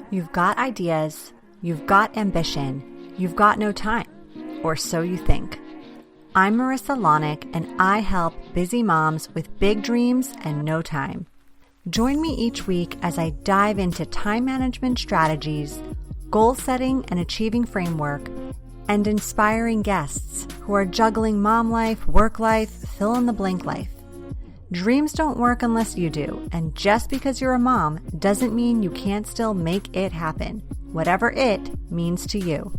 You've got ideas, you've got ambition, you've got no time, or so you think. I'm Marissa Lonick, and I help busy moms with big dreams and no time. Join me each week as I dive into time management strategies, goal setting and achieving framework, and inspiring guests who are juggling mom life, work life, fill in the blank life. Dreams don't work unless you do, and just because you're a mom doesn't mean you can't still make it happen, whatever it means to you.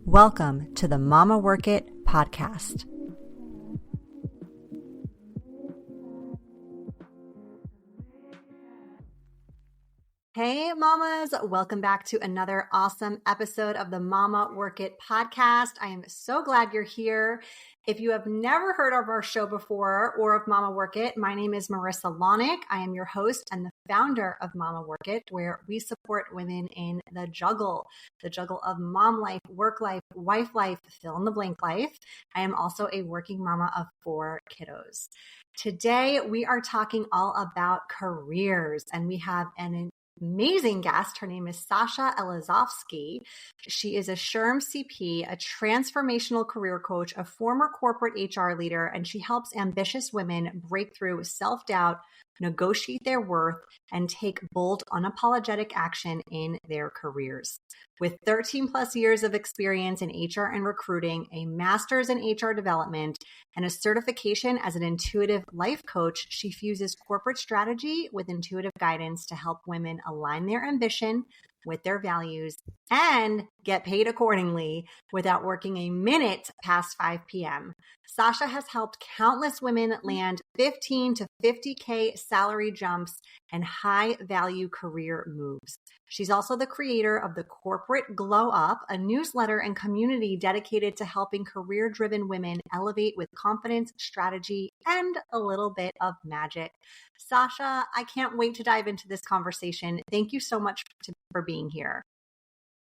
Welcome to the Mama Work It podcast. Hey mamas, welcome back to another awesome episode of the Mama Work It podcast. I am so glad you're here. If you have never heard of our show before or of Mama Work It, my name is Marissa Lonick. I am your host and the founder of Mama Work It, where we support women in the juggle of mom life, work life, wife life, fill in the blank life. I am also a working mama of 4 kiddos. Today, we are talking all about careers, and we have an amazing guest. Her name is Sasha Elezovski. She is a SHRM-CP, a transformational career coach, a former corporate HR leader, and she helps ambitious women break through self-doubt, negotiate their worth, and take bold, unapologetic action in their careers. With 13 plus years of experience in HR and recruiting, a master's in HR development, and a certification as an intuitive life coach, she fuses corporate strategy with intuitive guidance to help women align their ambition with their values and get paid accordingly without working a minute past 5 p.m. Sasha has helped countless women land 15 to 50K salary jumps and high value career moves. She's also the creator of the Corporate Glow Up, a newsletter and community dedicated to helping career-driven women elevate with confidence, strategy, and a little bit of magic. Sasha, I can't wait to dive into this conversation. Thank you so much for being here.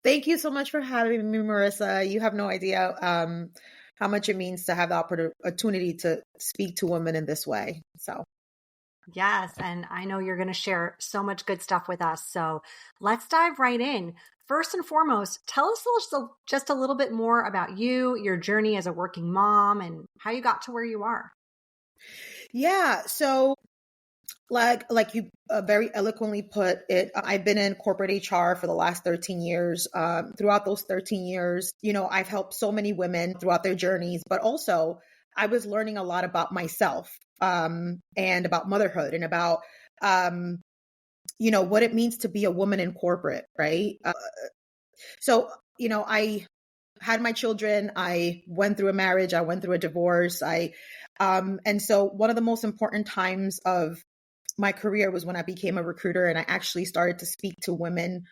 Thank you so much for having me, Marissa. You have no idea how much it means to have the opportunity to speak to women in this way. So. Yes, and I know you're going to share so much good stuff with us. So let's dive right in. First and foremost, tell us just a little bit more about you, your journey as a working mom, and how you got to where you are. Yeah, so like you very eloquently put it, I've been in corporate HR for the last 13 years. Throughout those 13 years, I've helped so many women throughout their journeys, but also I was learning a lot about myself and about motherhood and about, what it means to be a woman in corporate, right? So I had my children, I went through a marriage, I went through a divorce. And so one of the most important times of my career was when I became a recruiter and I actually started to speak to women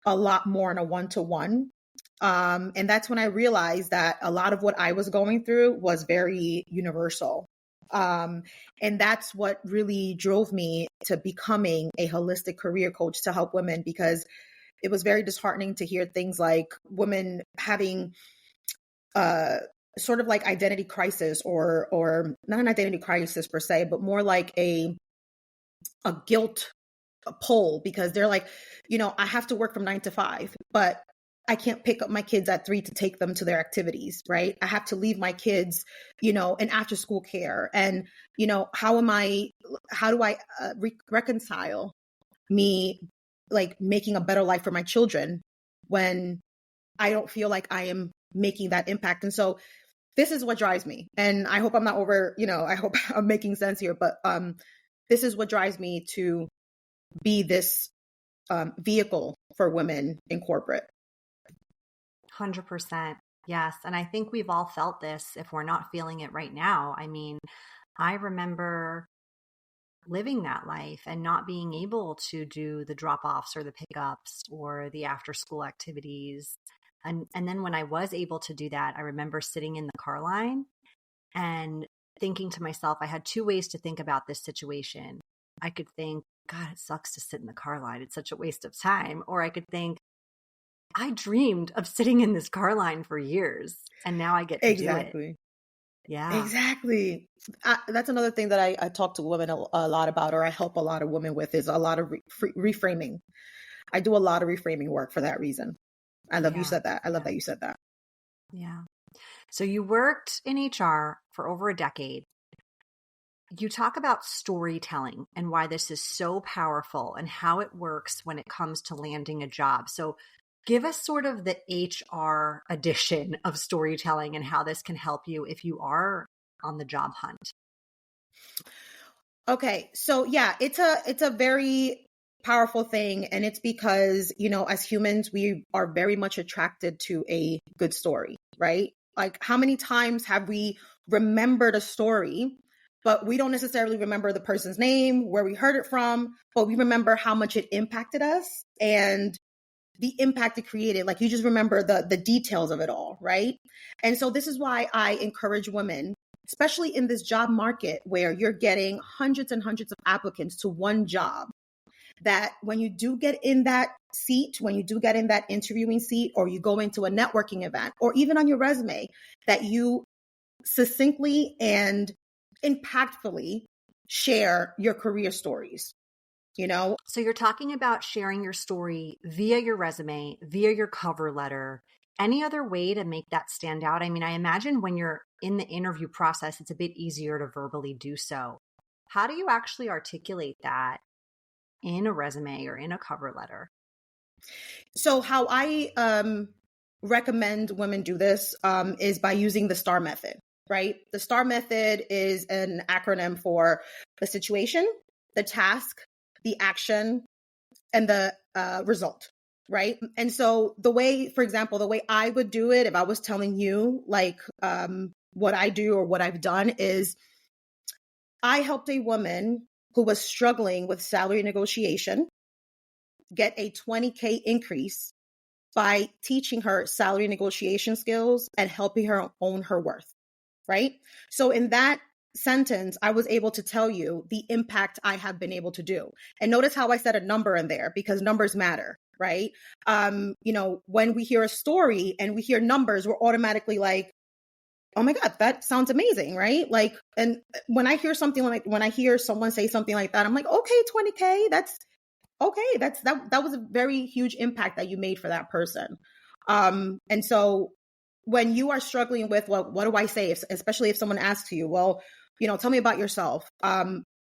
a lot more in a one-to-one. And that's when I realized that a lot of what I was going through was very universal. And that's what really drove me to becoming a holistic career coach to help women, because it was very disheartening to hear things like women having sort of like identity crisis or not an identity crisis per se, but more like a guilt pull, because they're like, I have to work from 9 to 5, but I can't pick up my kids at 3 to take them to their activities, right? I have to leave my kids, in after school care. And, how do I reconcile me like making a better life for my children when I don't feel like I am making that impact? And so this is what drives me. And I hope I'm not I hope I'm making sense here, but this is what drives me to be this vehicle for women in corporate. 100%. Yes. And I think we've all felt this if we're not feeling it right now. I mean, I remember living that life and not being able to do the drop-offs or the pickups or the after-school activities. And then when I was able to do that, I remember sitting in the car line and thinking to myself, I had 2 ways to think about this situation. I could think, God, it sucks to sit in the car line. It's such a waste of time. Or I could think, I dreamed of sitting in this car line for years, and now I get to do it. Yeah, exactly. That's another thing that I talk to women a lot about, or I help a lot of women with, is a lot of reframing. I do a lot of reframing work for that reason. I love you said that. I love Yeah. that you said that. Yeah. So you worked in HR for over a decade. You talk about storytelling and why this is so powerful and how it works when it comes to landing a job. So give us sort of the HR edition of storytelling and how this can help you if you are on the job hunt. Okay. So yeah, it's a very powerful thing. And it's because, you know, as humans, we are very much attracted to a good story, right? Like how many times have we remembered a story, but we don't necessarily remember the person's name, where we heard it from, but we remember how much it impacted us and the impact it created. Like you just remember the details of it all, right? And so this is why I encourage women, especially in this job market where you're getting hundreds and hundreds of applicants to one job, that when you do get in that seat, when you do get in that interviewing seat, or you go into a networking event, or even on your resume, that you succinctly and impactfully share your career stories. You know? So you're talking about sharing your story via your resume, via your cover letter. Any other way to make that stand out? I mean, I imagine when you're in the interview process, it's a bit easier to verbally do so. How do you actually articulate that in a resume or in a cover letter? So how I recommend women do this is by using the STAR method, right? The STAR method is an acronym for the situation, the task, the action, and the result, right? And so the way, for example, the way I would do it, if I was telling you like what I do or what I've done, is I helped a woman who was struggling with salary negotiation get a 20K increase by teaching her salary negotiation skills and helping her own her worth, right? So in that sentence, I was able to tell you the impact I have been able to do. And notice how I said a number in there, because numbers matter, right? You know, when we hear a story and we hear numbers, we're automatically like, oh my God, that sounds amazing, right? Like, and when I hear something like, when I hear someone say something like that, I'm like, okay, 20K, that's okay. That was a very huge impact that you made for that person. And so when you are struggling with, well, what do I say? Especially if someone asks you, well, you know, tell me about yourself.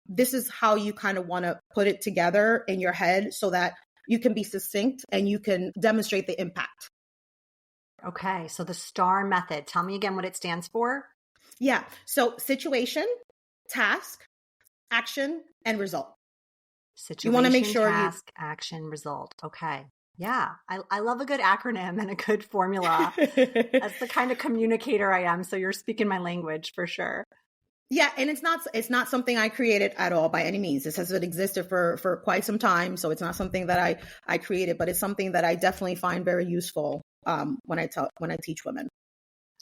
This is how you kind of want to put it together in your head so that you can be succinct and you can demonstrate the impact. Okay, so the STAR method, tell me again what it stands for. Yeah. So situation, task, action, and result. Situation, You want to make sure task, action, result. Okay. Yeah, I love a good acronym and a good formula. That's the kind of communicator I am. So you're speaking my language for sure. Yeah, and it's not something I created at all by any means. This has existed for quite some time, so it's not something that I created, but it's something that I definitely find very useful when I teach women.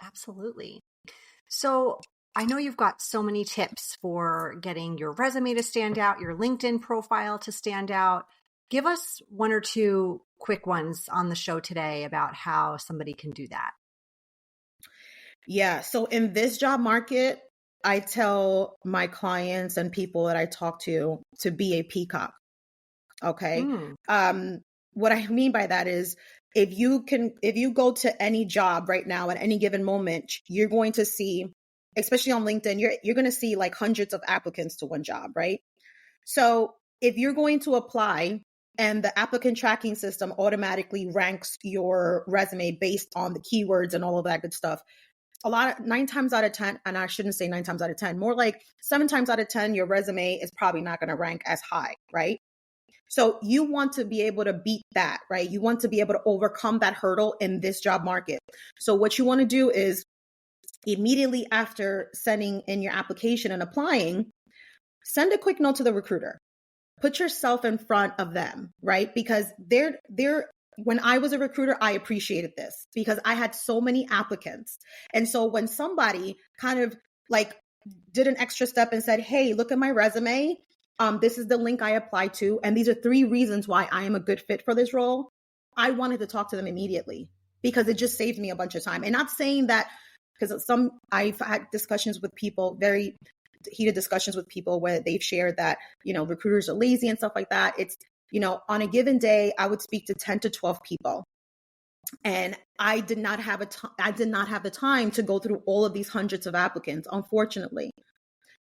Absolutely. So I know you've got so many tips for getting your resume to stand out, your LinkedIn profile to stand out. Give us one or two quick ones on the show today about how somebody can do that. Yeah. So in this job market, I tell my clients and people that I talk to be a peacock. Okay. What I mean by that is if you go to any job right now at any given moment, you're going to see, especially on LinkedIn, you're going to see like hundreds of applicants to one job, right? So if you're going to apply and the applicant tracking system automatically ranks your resume based on the keywords and all of that good stuff, 9 times out of 10, and I shouldn't say 9 times out of 10, more like 7 times out of 10, your resume is probably not going to rank as high, right? So you want to be able to beat that, right? You want to be able to overcome that hurdle in this job market. So what you want to do is immediately after sending in your application and applying, send a quick note to the recruiter. Put yourself in front of them, right? Because when I was a recruiter, I appreciated this because I had so many applicants. And so when somebody kind of like did an extra step and said, hey, look at my resume. This is the link I applied to. And these are 3 reasons why I am a good fit for this role. I wanted to talk to them immediately because it just saved me a bunch of time. And not saying that because I've had discussions with people, very heated discussions with people where they've shared that, you know, recruiters are lazy and stuff like that. On a given day, I would speak to 10 to 12 people. And I did not have the time to go through all of these hundreds of applicants, unfortunately.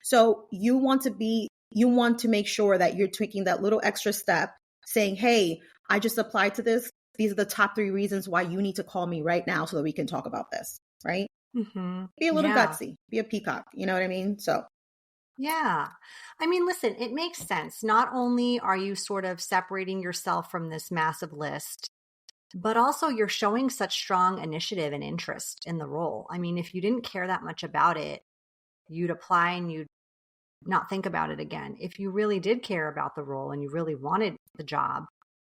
So you want to make sure that you're taking that little extra step saying, hey, I just applied to this. These are the top 3 reasons why you need to call me right now so that we can talk about this, right? Mm-hmm. Be a little gutsy, be a peacock. You know what I mean? So. Yeah. I mean, listen, it makes sense. Not only are you sort of separating yourself from this massive list, but also you're showing such strong initiative and interest in the role. I mean, if you didn't care that much about it, you'd apply and you'd not think about it again. If you really did care about the role and you really wanted the job,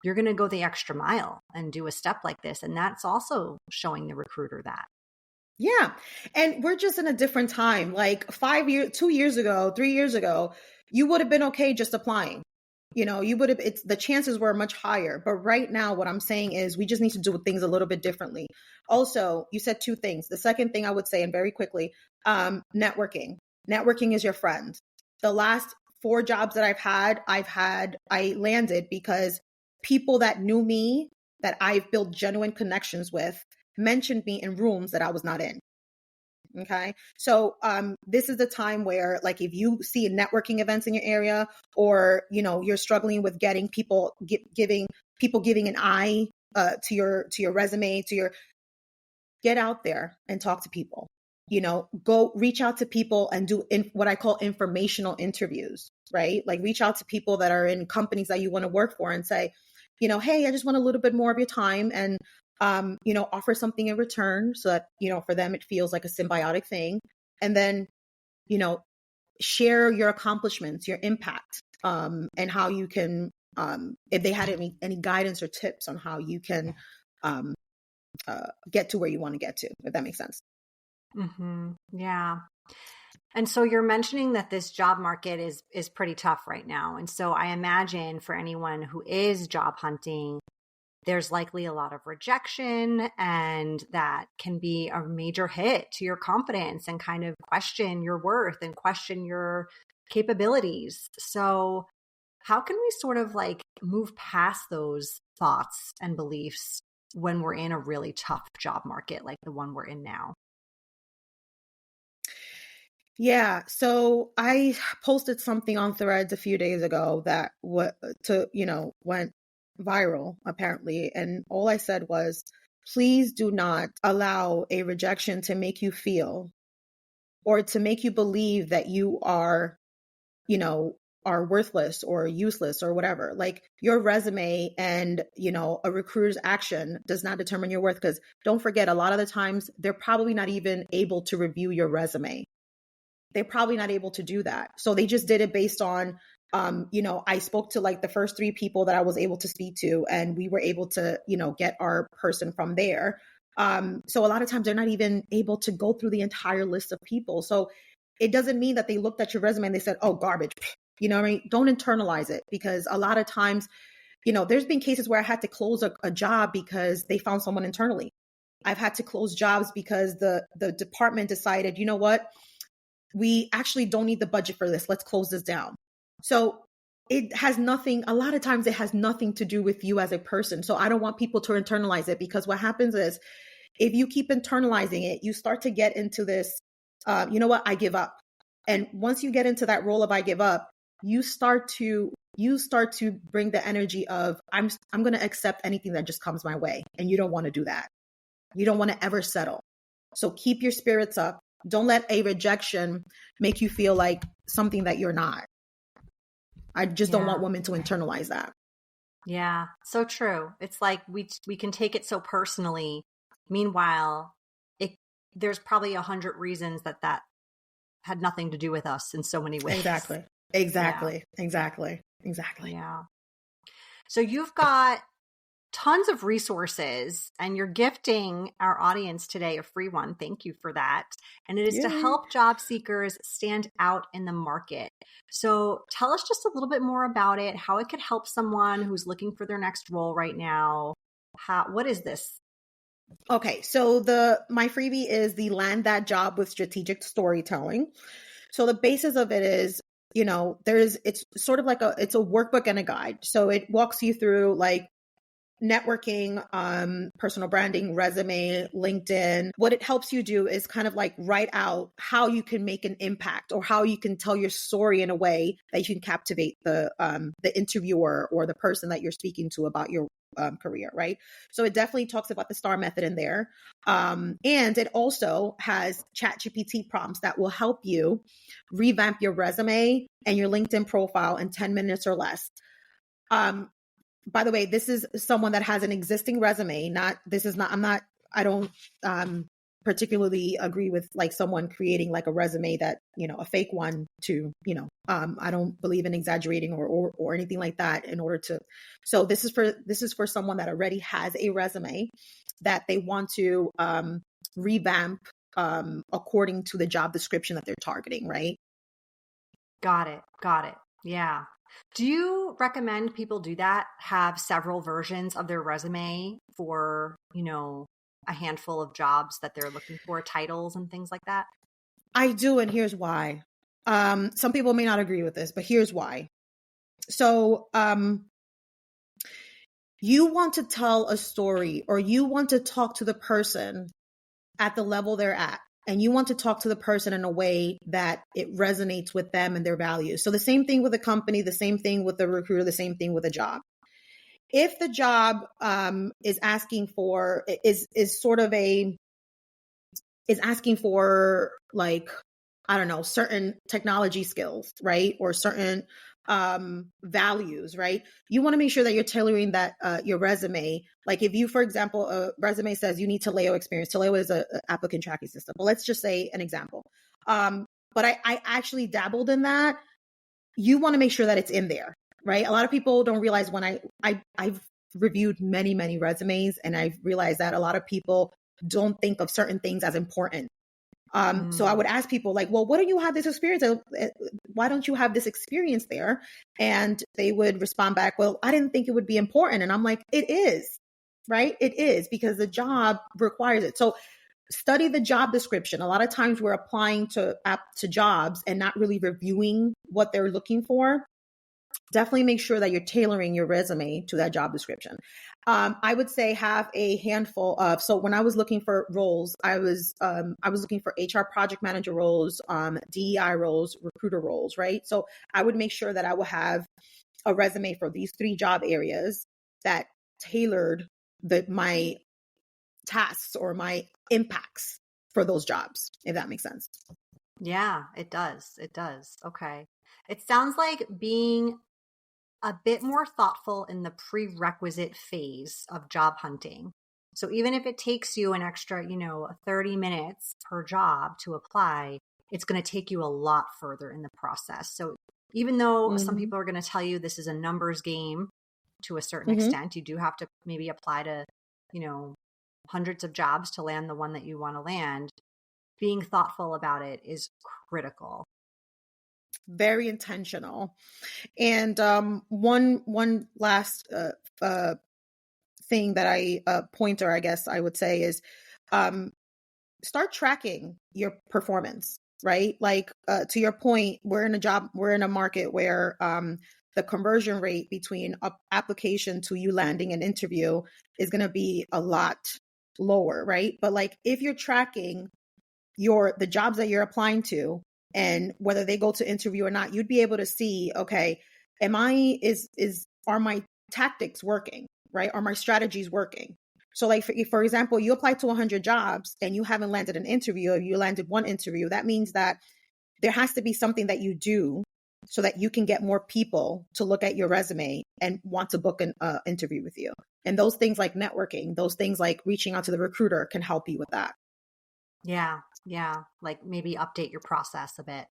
you're going to go the extra mile and do a step like this. And that's also showing the recruiter that. Yeah. And we're just in a different time. Like 2 years ago, 3 years ago, you would have been okay just applying. The chances were much higher. But right now, what I'm saying is we just need to do things a little bit differently. Also, you said 2 things. The second thing I would say, and very quickly, networking. Networking is your friend. The last 4 jobs that I landed because people that knew me, that I've built genuine connections with, mentioned me in rooms that I was not in. Okay. So this is the time where, like, if you see networking events in your area, or, you're struggling with getting people, giving an eye to your resume, get out there and talk to people. Go reach out to people and do what I call informational interviews, right? Like, reach out to people that are in companies that you want to work for and say, hey, I just want a little bit more of your time, and offer something in return so that, for them, it feels like a symbiotic thing. And then, share your accomplishments, your impact, and how you can, if they had any guidance or tips on how you can get to where you want to get to, if that makes sense. Mm-hmm. Yeah. And so you're mentioning that this job market is pretty tough right now. And so I imagine for anyone who is job hunting, there's likely a lot of rejection, and that can be a major hit to your confidence and kind of question your worth and question your capabilities. So how can we sort of like move past those thoughts and beliefs when we're in a really tough job market like the one we're in now? Yeah. So I posted something on Threads a few days ago that went viral, apparently. And all I said was, please do not allow a rejection to make you feel, or to make you believe that you are worthless or useless or whatever. Like, your resume and, a recruiter's action does not determine your worth. Because don't forget, a lot of the times they're probably not even able to review your resume. They're probably not able to do that. So they just did it based on, I spoke to like the first 3 people that I was able to speak to, and we were able to, get our person from there. So a lot of times they're not even able to go through the entire list of people. So it doesn't mean that they looked at your resume and they said, oh, garbage. You know what I mean? Don't internalize it, because a lot of times, there's been cases where I had to close a job because they found someone internally. I've had to close jobs because the department decided, you know what? We actually don't need the budget for this. Let's close this down. So a lot of times it has nothing to do with you as a person. So I don't want people to internalize it, because what happens is, if you keep internalizing it, you start to get into this, you know what, I give up. And once you get into that role of I give up, you start to bring the energy of I'm going to accept anything that just comes my way. And you don't want to do that. You don't want to ever settle. So keep your spirits up. Don't let a rejection make you feel like something that you're not. I just don't want women to internalize that. Yeah, so true. It's like we can take it so personally. Meanwhile, there's probably 100 reasons that had nothing to do with us in so many ways. Exactly. Yeah. So you've got tons of resources, and you're gifting our audience today a free one. Thank you for that. And it is to help job seekers stand out in the market. So tell us just a little bit more about it, how it could help someone who's looking for their next role right now. What is this? Okay. So my freebie is the Land That Job with Strategic Storytelling. So the basis of it is, it's sort of like it's a workbook and a guide. So it walks you through like networking, personal branding, resume, LinkedIn. What it helps you do is kind of like write out how you can make an impact or how you can tell your story in a way that you can captivate the interviewer or the person that you're speaking to about your career, right? So it definitely talks about the STAR method in there. And it also has ChatGPT prompts that will help you revamp your resume and your LinkedIn profile in 10 minutes or less. By the way, this is someone that has an existing resume. I don't particularly agree with like someone creating like a resume that, a fake one to, I don't believe in exaggerating or anything like that in order to. So this is for someone that already has a resume that they want to revamp according to the job description that they're targeting, right? Got it. Got it. Yeah. Do you recommend people do that? Have several versions of their resume for, a handful of jobs that they're looking for, titles and things like that? I do, and here's why. Some people may not agree with this, but here's why. So, you want to tell a story or you want to talk to the person at the level they're at. And you want to talk to the person in a way that it resonates with them and their values. So the same thing with a company, the same thing with the recruiter, the same thing with a job. If the job is asking for asking for like, I don't know, certain technology skills, right? Or certain values, right? You want to make sure that you're tailoring that your resume. Like if you, for example, a resume says you need Taleo experience. Taleo is a applicant tracking system. But let's just say an example. But I actually dabbled in that. You want to make sure that it's in there, right? A lot of people don't realize when I've reviewed many, many resumes, and I've realized that a lot of people don't think of certain things as important. So I would ask people like, well, what do you have this experience? Why don't you have this experience there? And they would respond back, well, I didn't think it would be important. And I'm like, it is, right? It is because the job requires it. So study the job description. A lot of times we're applying to jobs and not really reviewing what they're looking for. Definitely make sure that you're tailoring your resume to that job description. I would say have a handful of, so when I was looking for roles, I was looking for HR project manager roles, DEI roles, recruiter roles, right? So I would make sure that I would have a resume for these 3 job areas that tailored my tasks or my impacts for those jobs, if that makes sense. Yeah, it does. It does. Okay. It sounds like being a bit more thoughtful in the prerequisite phase of job hunting. So even if it takes you an extra, 30 minutes per job to apply, it's going to take you a lot further in the process. So even though some people are going to tell you this is a numbers game to a certain extent, you do have to maybe apply to, hundreds of jobs to land the one that you want to land. Being thoughtful about it is critical. Very intentional. And one last thing that pointer, I guess I would say is start tracking your performance, right? Like to your point, we're in a market where the conversion rate between application to you landing an interview is going to be a lot lower, right? But like if you're tracking the jobs that you're applying to and whether they go to interview or not, you'd be able to see, okay, are my tactics working, right? Are my strategies working? So like, for example, you apply to 100 jobs and you haven't landed an interview, or you landed one interview. That means that there has to be something that you do so that you can get more people to look at your resume and want to book an interview with you. And those things like networking, those things like reaching out to the recruiter can help you with that. Yeah. Yeah. Like maybe update your process a bit.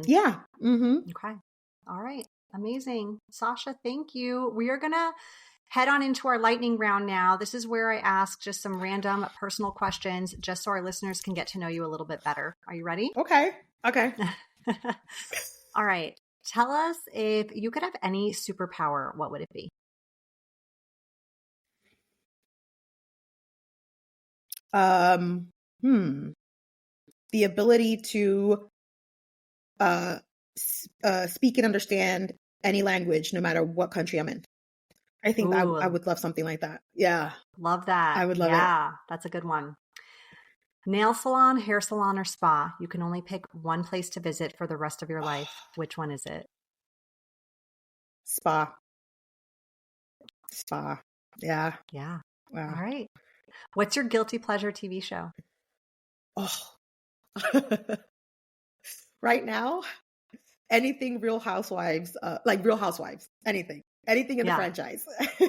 Yeah. Okay. All right. Amazing. Sasha, thank you. We are going to head on into our lightning round now. This is where I ask just some random personal questions just so our listeners can get to know you a little bit better. Are you ready? Okay. All right. Tell us, if you could have any superpower, what would it be? The ability to speak and understand any language, no matter what country I'm in. I think I would love something like that. Yeah. Love that. I would love it. Yeah, that's a good one. Nail salon, hair salon, or spa. You can only pick one place to visit for the rest of your life. Which one is it? Spa. Spa. Yeah. Yeah. Wow. All right. What's your guilty pleasure TV show? Oh. Right now, anything Real Housewives, like Real Housewives, anything in the franchise.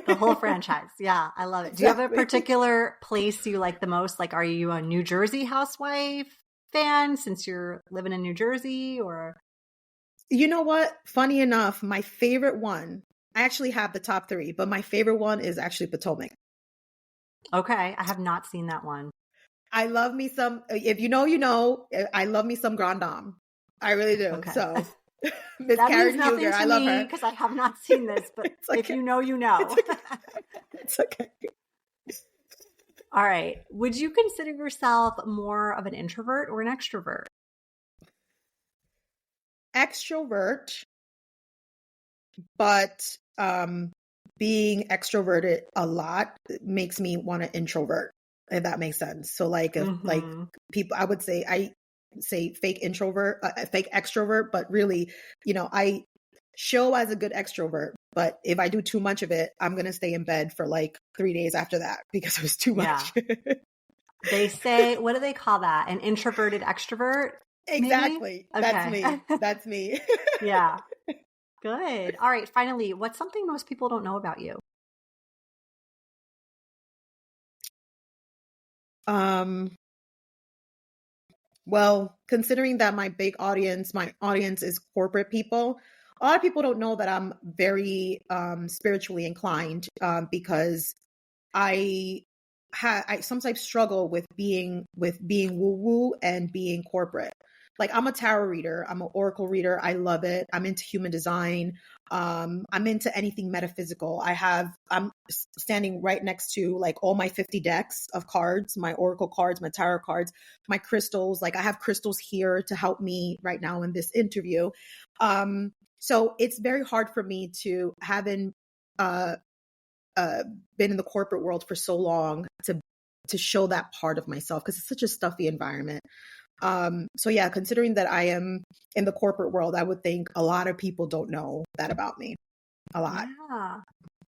The whole franchise. Yeah, I love it. Do you have a particular place you like the most? Like, are you a New Jersey housewife fan since you're living in New Jersey, or? You know what? Funny enough, my favorite one, I actually have the top 3, but my favorite one is actually Potomac. Okay. I have not seen that one. I love me some, if you know, you know, I love me some Grand Dame. I really do. Okay. So Miss Karen Huger, I love her. Because I have not seen this, but okay. If you know, you know. It's okay. All right. Would you consider yourself more of an introvert or an extrovert? Extrovert, but being extroverted a lot makes me want to introvert, if that makes sense. So like, if like people, I would say, I say fake introvert, fake extrovert, but really, you know, I show as a good extrovert, but if I do too much of it, I'm going to stay in bed for like 3 days after that because it was too much. Yeah. They say, what do they call that? An introverted extrovert? Exactly. Okay. That's me. That's me. Yeah. Good. All right. Finally, what's something most people don't know about you? Well, considering that my audience is corporate people, a lot of people don't know that I'm very spiritually inclined because I sometimes struggle with being woo-woo and being corporate. Like, I'm a tarot reader. I'm an oracle reader. I love it. I'm into human design. I'm into anything metaphysical. I'm standing right next to like all my 50 decks of cards, my oracle cards, my tarot cards, my crystals. Like, I have crystals here to help me right now in this interview. So it's very hard for me to having been in the corporate world for so long to show that part of myself, because it's such a stuffy environment. So yeah, considering that I am in the corporate world, I would think a lot of people don't know that about me. A lot. Yeah.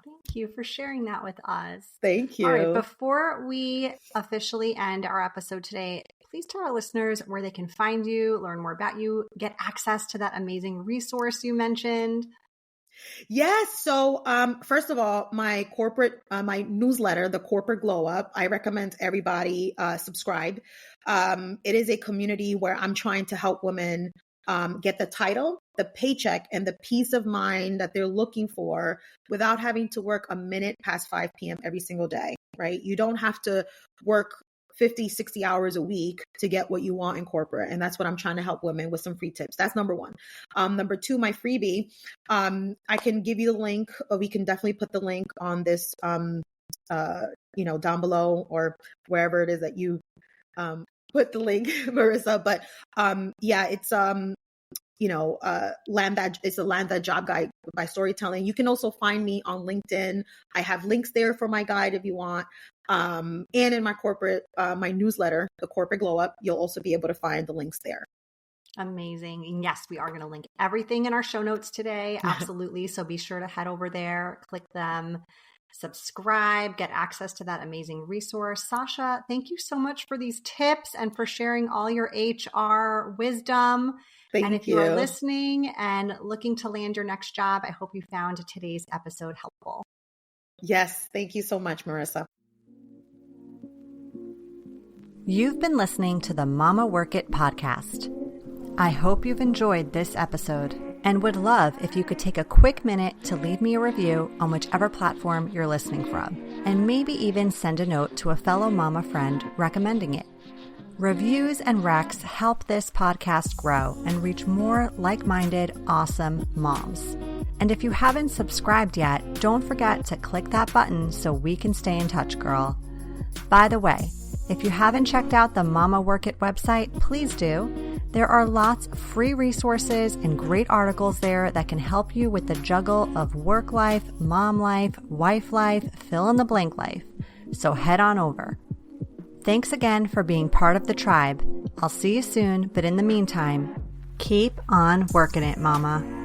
Thank you for sharing that with us. Thank you. All right. Before we officially end our episode today, please tell our listeners where they can find you, learn more about you, get access to that amazing resource you mentioned. Yes. So, first of all, my newsletter, the Corporate Glow Up, I recommend everybody subscribe. It is a community where I'm trying to help women get the title, the paycheck, and the peace of mind that they're looking for without having to work a minute past 5 p.m. every single day, right? You don't have to work 50, 60 hours a week to get what you want in corporate. And that's what I'm trying to help women with some free tips. That's number one. Number two, my freebie, I can give you the link, or we can definitely put the link on this, down below or wherever it is that you put the link, Marissa. But it's it's a Land That Job Guide by Storytelling. You can also find me on LinkedIn. I have links there for my guide if you want. And in my corporate, my newsletter, the Corporate Glow Up, you'll also be able to find the links there. Amazing. And yes, we are going to link everything in our show notes today. Absolutely. So be sure to head over there, click them, subscribe, get access to that amazing resource. Sasha, thank you so much for these tips and for sharing all your HR wisdom. And if you are listening and looking to land your next job, I hope you found today's episode helpful. Yes. Thank you so much, Marissa. You've been listening to the Mama Work It podcast. I hope you've enjoyed this episode and would love if you could take a quick minute to leave me a review on whichever platform you're listening from, and maybe even send a note to a fellow mama friend recommending it. Reviews and recs help this podcast grow and reach more like-minded, awesome moms. And if you haven't subscribed yet, don't forget to click that button so we can stay in touch, girl. By the way, if you haven't checked out the Mama Work It website, please do. There are lots of free resources and great articles there that can help you with the juggle of work life, mom life, wife life, fill in the blank life. So head on over. Thanks again for being part of the tribe. I'll see you soon, but in the meantime, keep on working it, mama.